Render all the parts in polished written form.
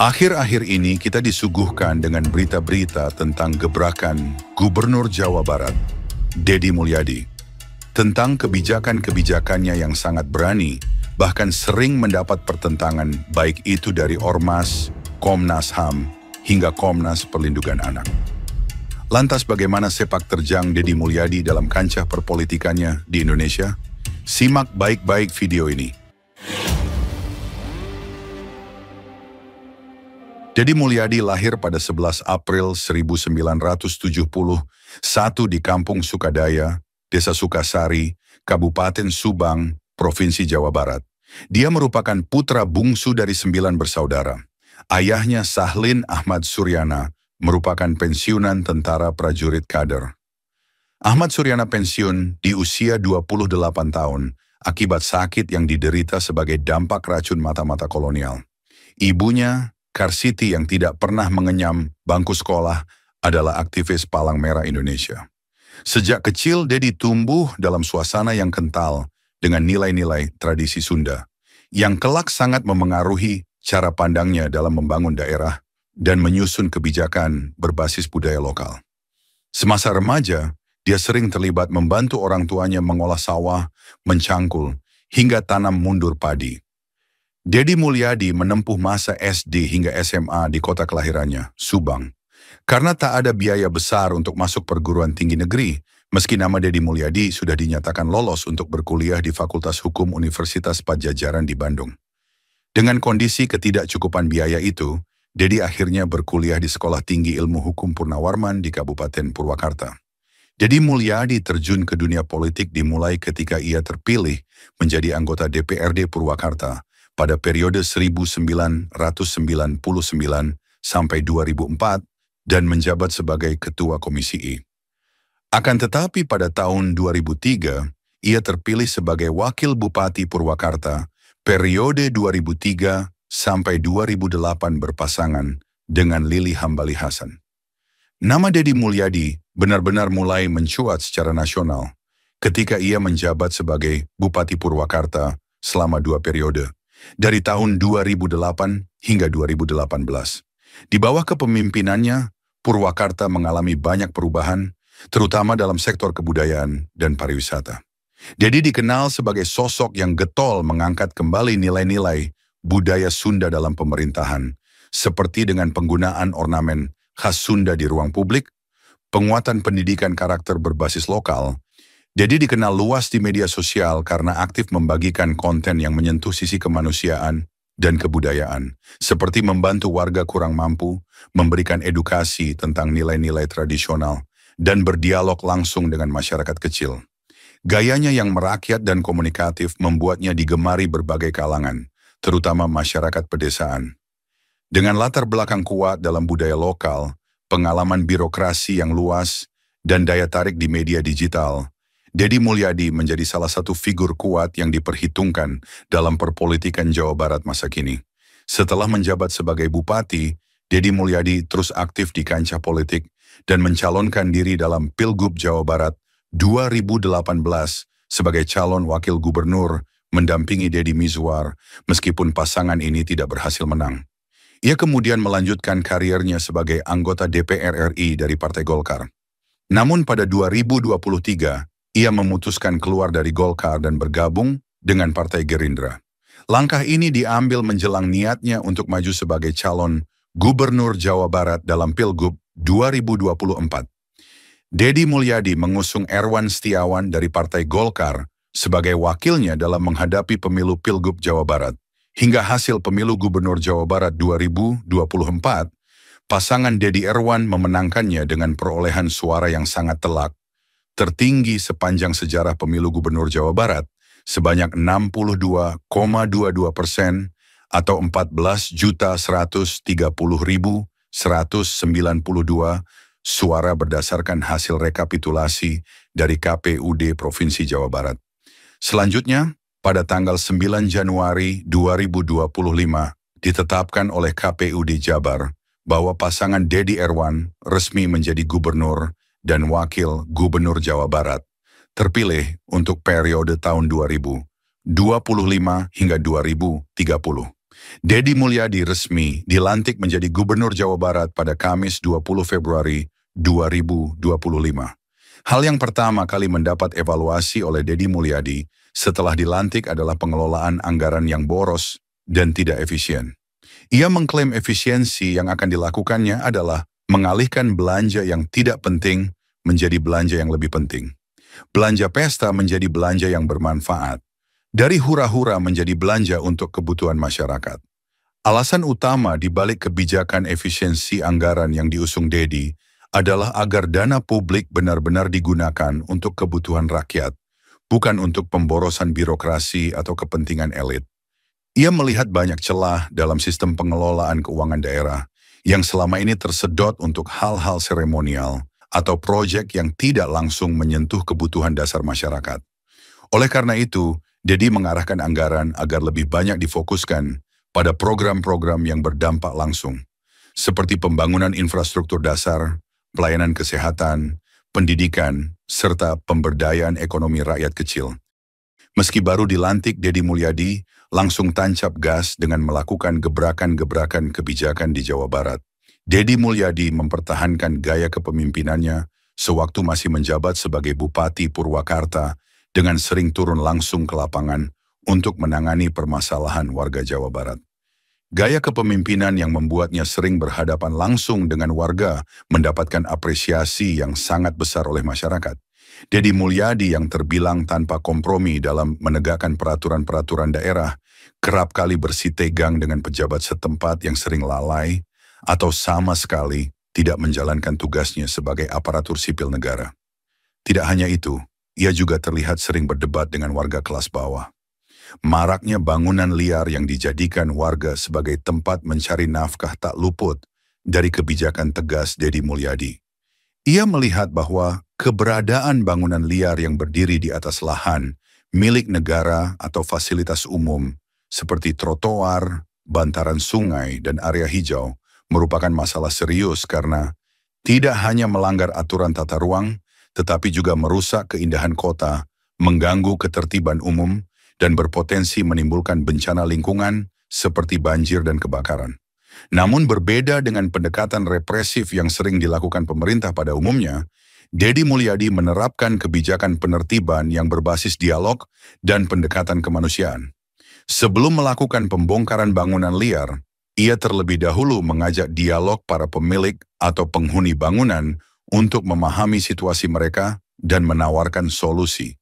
Akhir-akhir ini kita disuguhkan dengan berita-berita tentang gebrakan Gubernur Jawa Barat, Deddy Mulyadi, tentang kebijakan-kebijakannya yang sangat berani, bahkan sering mendapat pertentangan baik itu dari Ormas, Komnas HAM, hingga Komnas Perlindungan Anak. Lantas bagaimana sepak terjang Deddy Mulyadi dalam kancah perpolitikannya di Indonesia? Simak baik-baik video ini. Deddy Mulyadi lahir pada 11 April 1971 di Kampung Sukadaya, Desa Sukasari, Kabupaten Subang, Provinsi Jawa Barat. Dia merupakan putra bungsu dari 9 bersaudara. Ayahnya Sahlin Ahmad Suryana merupakan pensiunan tentara prajurit kader. Ahmad Suryana pensiun di usia 28 tahun akibat sakit yang diderita sebagai dampak racun mata-mata kolonial. Ibunya, Karsiti yang tidak pernah mengenyam bangku sekolah, adalah aktivis Palang Merah Indonesia. Sejak kecil, Deddy tumbuh dalam suasana yang kental dengan nilai-nilai tradisi Sunda, yang kelak sangat memengaruhi cara pandangnya dalam membangun daerah dan menyusun kebijakan berbasis budaya lokal. Semasa remaja, dia sering terlibat membantu orang tuanya mengolah sawah, mencangkul, hingga tanam mundur padi. Deddy Mulyadi menempuh masa SD hingga SMA di kota kelahirannya, Subang. Karena tak ada biaya besar untuk masuk perguruan tinggi negeri, meski nama Deddy Mulyadi sudah dinyatakan lolos untuk berkuliah di Fakultas Hukum Universitas Padjadjaran di Bandung. Dengan kondisi ketidakcukupan biaya itu, Deddy akhirnya berkuliah di Sekolah Tinggi Ilmu Hukum Purnawarman di Kabupaten Purwakarta. Deddy Mulyadi terjun ke dunia politik dimulai ketika ia terpilih menjadi anggota DPRD Purwakarta pada periode 1999 sampai 2004 dan menjabat sebagai Ketua Komisi I. Akan tetapi pada tahun 2003, ia terpilih sebagai Wakil Bupati Purwakarta periode 2003 sampai 2008 berpasangan dengan Lili Hambali Hasan. Nama Deddy Mulyadi benar-benar mulai mencuat secara nasional ketika ia menjabat sebagai Bupati Purwakarta selama 2 periode, dari tahun 2008 hingga 2018. Di bawah kepemimpinannya, Purwakarta mengalami banyak perubahan, terutama dalam sektor kebudayaan dan pariwisata. Deddy dikenal sebagai sosok yang getol mengangkat kembali nilai-nilai budaya Sunda dalam pemerintahan, seperti dengan penggunaan ornamen khas Sunda di ruang publik, penguatan pendidikan karakter berbasis lokal. Deddy dikenal luas di media sosial karena aktif membagikan konten yang menyentuh sisi kemanusiaan dan kebudayaan, seperti membantu warga kurang mampu, memberikan edukasi tentang nilai-nilai tradisional, dan berdialog langsung dengan masyarakat kecil. Gayanya yang merakyat dan komunikatif membuatnya digemari berbagai kalangan, terutama masyarakat pedesaan. Dengan latar belakang kuat dalam budaya lokal, pengalaman birokrasi yang luas, dan daya tarik di media digital, Deddy Mulyadi menjadi salah satu figur kuat yang diperhitungkan dalam perpolitikan Jawa Barat masa kini. Setelah menjabat sebagai bupati, Deddy Mulyadi terus aktif di kancah politik dan mencalonkan diri dalam Pilgub Jawa Barat 2018 sebagai calon wakil gubernur mendampingi Deddy Mizwar, meskipun pasangan ini tidak berhasil menang. Ia kemudian melanjutkan karirnya sebagai anggota DPR RI dari Partai Golkar. Namun pada 2023, ia memutuskan keluar dari Golkar dan bergabung dengan Partai Gerindra. Langkah ini diambil menjelang niatnya untuk maju sebagai calon Gubernur Jawa Barat dalam Pilgub 2024. Deddy Mulyadi mengusung Erwan Setiawan dari Partai Golkar sebagai wakilnya dalam menghadapi pemilu Pilgub Jawa Barat. Hingga hasil pemilu Gubernur Jawa Barat 2024, pasangan Deddy Erwan memenangkannya dengan perolehan suara yang sangat telak, tertinggi sepanjang sejarah pemilu Gubernur Jawa Barat, sebanyak 62,22% atau 14.130.192 suara berdasarkan hasil rekapitulasi dari KPUD Provinsi Jawa Barat. Selanjutnya, pada tanggal 9 Januari 2025, ditetapkan oleh KPUD Jabar bahwa pasangan Deddy Erwan resmi menjadi gubernur dan wakil gubernur Jawa Barat, terpilih untuk periode tahun 2025 hingga 2030. Dedi Mulyadi resmi dilantik menjadi Gubernur Jawa Barat pada Kamis 20 Februari 2025. Hal yang pertama kali mendapat evaluasi oleh Dedi Mulyadi setelah dilantik adalah pengelolaan anggaran yang boros dan tidak efisien. Ia mengklaim efisiensi yang akan dilakukannya adalah mengalihkan belanja yang tidak penting menjadi belanja yang lebih penting. Belanja pesta menjadi belanja yang bermanfaat. Dari hura-hura menjadi belanja untuk kebutuhan masyarakat. Alasan utama di balik kebijakan efisiensi anggaran yang diusung Dedi adalah agar dana publik benar-benar digunakan untuk kebutuhan rakyat, bukan untuk pemborosan birokrasi atau kepentingan elit. Ia melihat banyak celah dalam sistem pengelolaan keuangan daerah yang selama ini tersedot untuk hal-hal seremonial atau proyek yang tidak langsung menyentuh kebutuhan dasar masyarakat. Oleh karena itu, Dedi mengarahkan anggaran agar lebih banyak difokuskan pada program-program yang berdampak langsung, seperti pembangunan infrastruktur dasar, pelayanan kesehatan, pendidikan, serta pemberdayaan ekonomi rakyat kecil. Meski baru dilantik, Dedi Mulyadi langsung tancap gas dengan melakukan gebrakan-gebrakan kebijakan di Jawa Barat. Dedi Mulyadi mempertahankan gaya kepemimpinannya sewaktu masih menjabat sebagai Bupati Purwakarta dengan sering turun langsung ke lapangan untuk menangani permasalahan warga Jawa Barat. Gaya kepemimpinan yang membuatnya sering berhadapan langsung dengan warga mendapatkan apresiasi yang sangat besar oleh masyarakat. Dedi Mulyadi yang terbilang tanpa kompromi dalam menegakkan peraturan-peraturan daerah, kerap kali bersitegang dengan pejabat setempat yang sering lalai atau sama sekali tidak menjalankan tugasnya sebagai aparatur sipil negara. Tidak hanya itu, ia juga terlihat sering berdebat dengan warga kelas bawah. Maraknya bangunan liar yang dijadikan warga sebagai tempat mencari nafkah tak luput dari kebijakan tegas Dedi Mulyadi. Ia melihat bahwa keberadaan bangunan liar yang berdiri di atas lahan milik negara atau fasilitas umum seperti trotoar, bantaran sungai, dan area hijau merupakan masalah serius karena tidak hanya melanggar aturan tata ruang, tetapi juga merusak keindahan kota, mengganggu ketertiban umum, dan berpotensi menimbulkan bencana lingkungan seperti banjir dan kebakaran. Namun berbeda dengan pendekatan represif yang sering dilakukan pemerintah pada umumnya, Dedi Mulyadi menerapkan kebijakan penertiban yang berbasis dialog dan pendekatan kemanusiaan. Sebelum melakukan pembongkaran bangunan liar, ia terlebih dahulu mengajak dialog para pemilik atau penghuni bangunan untuk memahami situasi mereka dan menawarkan solusi.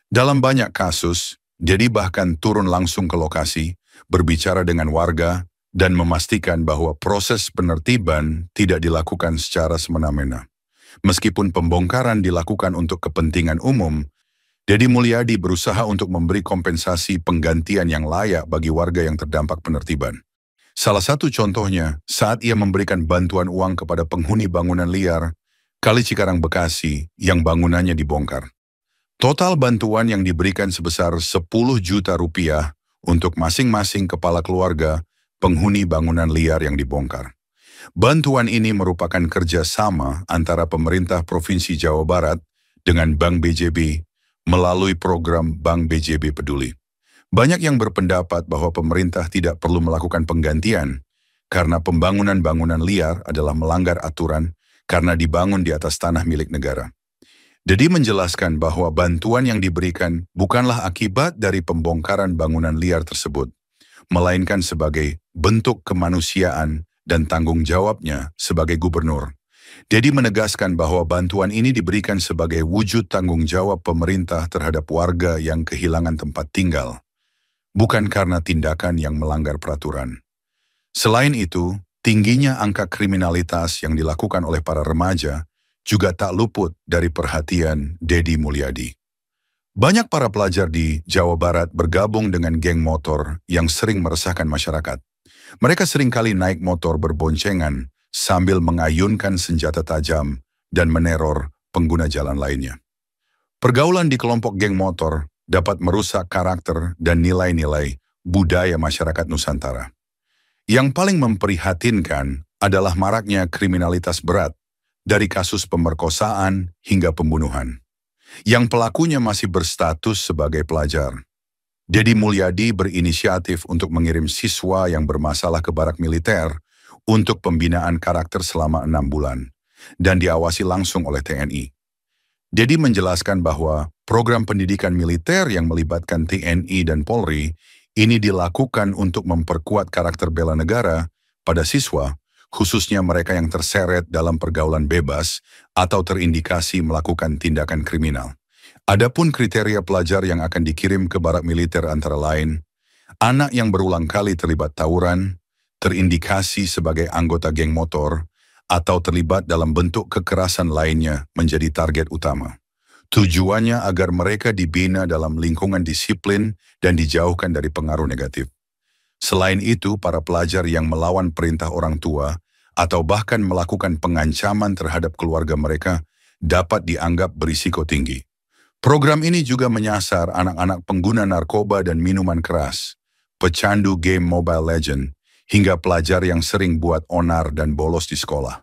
Dalam banyak kasus, Dedi bahkan turun langsung ke lokasi, berbicara dengan warga, dan memastikan bahwa proses penertiban tidak dilakukan secara semena-mena. Meskipun pembongkaran dilakukan untuk kepentingan umum, Dedi Mulyadi berusaha untuk memberi kompensasi penggantian yang layak bagi warga yang terdampak penertiban. Salah satu contohnya saat ia memberikan bantuan uang kepada penghuni bangunan liar Kali Cikarang Bekasi yang bangunannya dibongkar. Total bantuan yang diberikan sebesar 10 juta rupiah untuk masing-masing kepala keluarga penghuni bangunan liar yang dibongkar. Bantuan ini merupakan kerjasama antara pemerintah Provinsi Jawa Barat dengan Bank BJB melalui program Bank BJB Peduli. Banyak yang berpendapat bahwa pemerintah tidak perlu melakukan penggantian karena pembangunan bangunan liar adalah melanggar aturan karena dibangun di atas tanah milik negara. Dedi menjelaskan bahwa bantuan yang diberikan bukanlah akibat dari pembongkaran bangunan liar tersebut, melainkan sebagai bentuk kemanusiaan dan tanggung jawabnya sebagai gubernur. Dedi menegaskan bahwa bantuan ini diberikan sebagai wujud tanggung jawab pemerintah terhadap warga yang kehilangan tempat tinggal, bukan karena tindakan yang melanggar peraturan. Selain itu, tingginya angka kriminalitas yang dilakukan oleh para remaja juga tak luput dari perhatian Dedi Mulyadi. Banyak para pelajar di Jawa Barat bergabung dengan geng motor yang sering meresahkan masyarakat. Mereka seringkali naik motor berboncengan sambil mengayunkan senjata tajam dan meneror pengguna jalan lainnya. Pergaulan di kelompok geng motor dapat merusak karakter dan nilai-nilai budaya masyarakat Nusantara. Yang paling memprihatinkan adalah maraknya kriminalitas berat, dari kasus pemerkosaan hingga pembunuhan, yang pelakunya masih berstatus sebagai pelajar. Dedi Mulyadi berinisiatif untuk mengirim siswa yang bermasalah ke barak militer untuk pembinaan karakter selama 6 bulan dan diawasi langsung oleh TNI. Dedi menjelaskan bahwa program pendidikan militer yang melibatkan TNI dan Polri ini dilakukan untuk memperkuat karakter bela negara pada siswa, khususnya mereka yang terseret dalam pergaulan bebas atau terindikasi melakukan tindakan kriminal. Adapun kriteria pelajar yang akan dikirim ke barak militer antara lain, anak yang berulang kali terlibat tawuran, terindikasi sebagai anggota geng motor, atau terlibat dalam bentuk kekerasan lainnya menjadi target utama. Tujuannya agar mereka dibina dalam lingkungan disiplin dan dijauhkan dari pengaruh negatif. Selain itu, para pelajar yang melawan perintah orang tua atau bahkan melakukan pengancaman terhadap keluarga mereka dapat dianggap berisiko tinggi. Program ini juga menyasar anak-anak pengguna narkoba dan minuman keras, pecandu game Mobile Legends, hingga pelajar yang sering buat onar dan bolos di sekolah.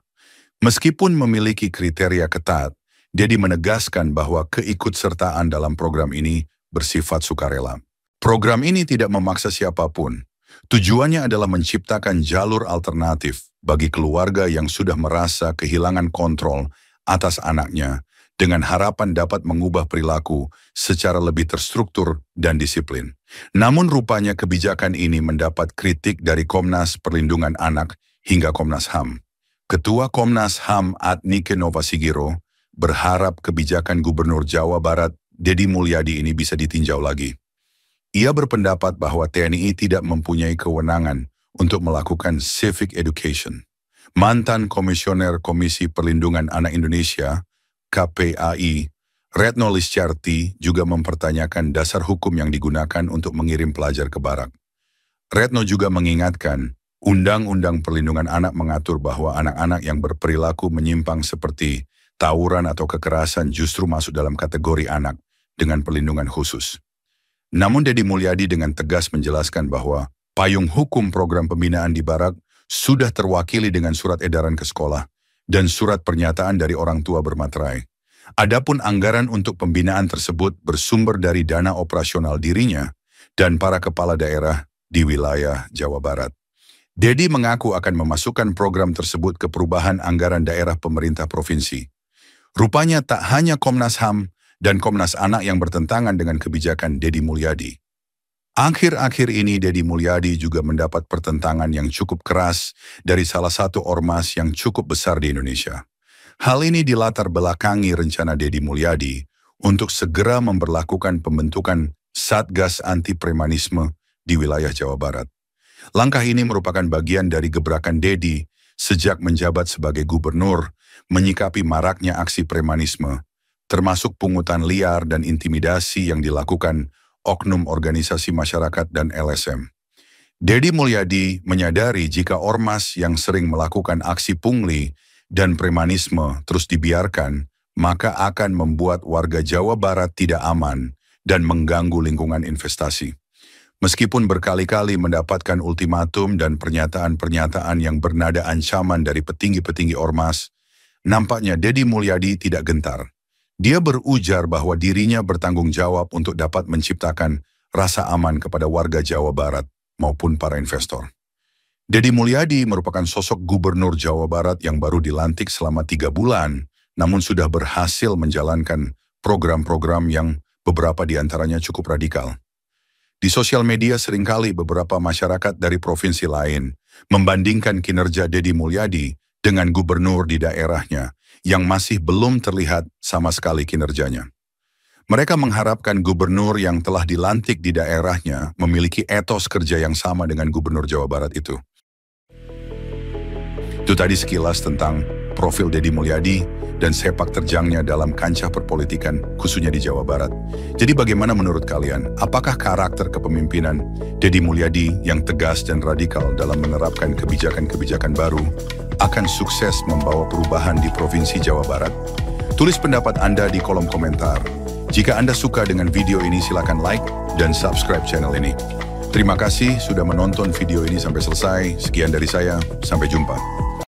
Meskipun memiliki kriteria ketat, Dedi menegaskan bahwa keikutsertaan dalam program ini bersifat sukarela. Program ini tidak memaksa siapapun. Tujuannya adalah menciptakan jalur alternatif bagi keluarga yang sudah merasa kehilangan kontrol atas anaknya dengan harapan dapat mengubah perilaku secara lebih terstruktur dan disiplin. Namun rupanya kebijakan ini mendapat kritik dari Komnas Perlindungan Anak hingga Komnas HAM. Ketua Komnas HAM Adnike Novasigiro berharap kebijakan Gubernur Jawa Barat Dedi Mulyadi ini bisa ditinjau lagi. Ia berpendapat bahwa TNI tidak mempunyai kewenangan untuk melakukan civic education. Mantan Komisioner Komisi Perlindungan Anak Indonesia, KPAI, Retno Listiarti juga mempertanyakan dasar hukum yang digunakan untuk mengirim pelajar ke barak. Retno juga mengingatkan, Undang-Undang Perlindungan Anak mengatur bahwa anak-anak yang berperilaku menyimpang seperti tawuran atau kekerasan justru masuk dalam kategori anak dengan perlindungan khusus. Namun Dedi Mulyadi dengan tegas menjelaskan bahwa payung hukum program pembinaan di barak sudah terwakili dengan surat edaran ke sekolah dan surat pernyataan dari orang tua bermaterai. Adapun anggaran untuk pembinaan tersebut bersumber dari dana operasional dirinya dan para kepala daerah di wilayah Jawa Barat. Dedi mengaku akan memasukkan program tersebut ke perubahan anggaran daerah pemerintah provinsi. Rupanya tak hanya Komnas HAM dan Komnas Anak yang bertentangan dengan kebijakan Dedi Mulyadi. Akhir-akhir ini Dedi Mulyadi juga mendapat pertentangan yang cukup keras dari salah satu ormas yang cukup besar di Indonesia. Hal ini dilatar belakangi rencana Dedi Mulyadi untuk segera memberlakukan pembentukan Satgas Anti Premanisme di wilayah Jawa Barat. Langkah ini merupakan bagian dari gebrakan Dedi sejak menjabat sebagai gubernur menyikapi maraknya aksi premanisme, termasuk pungutan liar dan intimidasi yang dilakukan oknum organisasi masyarakat dan LSM. Dedi Mulyadi menyadari jika ormas yang sering melakukan aksi pungli dan premanisme terus dibiarkan, maka akan membuat warga Jawa Barat tidak aman dan mengganggu lingkungan investasi. Meskipun berkali-kali mendapatkan ultimatum dan pernyataan-pernyataan yang bernada ancaman dari petinggi-petinggi ormas, nampaknya Dedi Mulyadi tidak gentar. Dia berujar bahwa dirinya bertanggung jawab untuk dapat menciptakan rasa aman kepada warga Jawa Barat maupun para investor. Dedi Mulyadi merupakan sosok gubernur Jawa Barat yang baru dilantik selama 3 bulan, namun sudah berhasil menjalankan program-program yang beberapa diantaranya cukup radikal. Di sosial media seringkali beberapa masyarakat dari provinsi lain membandingkan kinerja Dedi Mulyadi dengan gubernur di daerahnya yang masih belum terlihat sama sekali kinerjanya. Mereka mengharapkan gubernur yang telah dilantik di daerahnya memiliki etos kerja yang sama dengan gubernur Jawa Barat itu. Itu tadi sekilas tentang profil Dedi Mulyadi dan sepak terjangnya dalam kancah perpolitikan khususnya di Jawa Barat. Jadi bagaimana menurut kalian? Apakah karakter kepemimpinan Dedi Mulyadi yang tegas dan radikal dalam menerapkan kebijakan-kebijakan baru akan sukses membawa perubahan di Provinsi Jawa Barat? Tulis pendapat Anda di kolom komentar. Jika Anda suka dengan video ini silakan like dan subscribe channel ini. Terima kasih sudah menonton video ini sampai selesai. Sekian dari saya, sampai jumpa.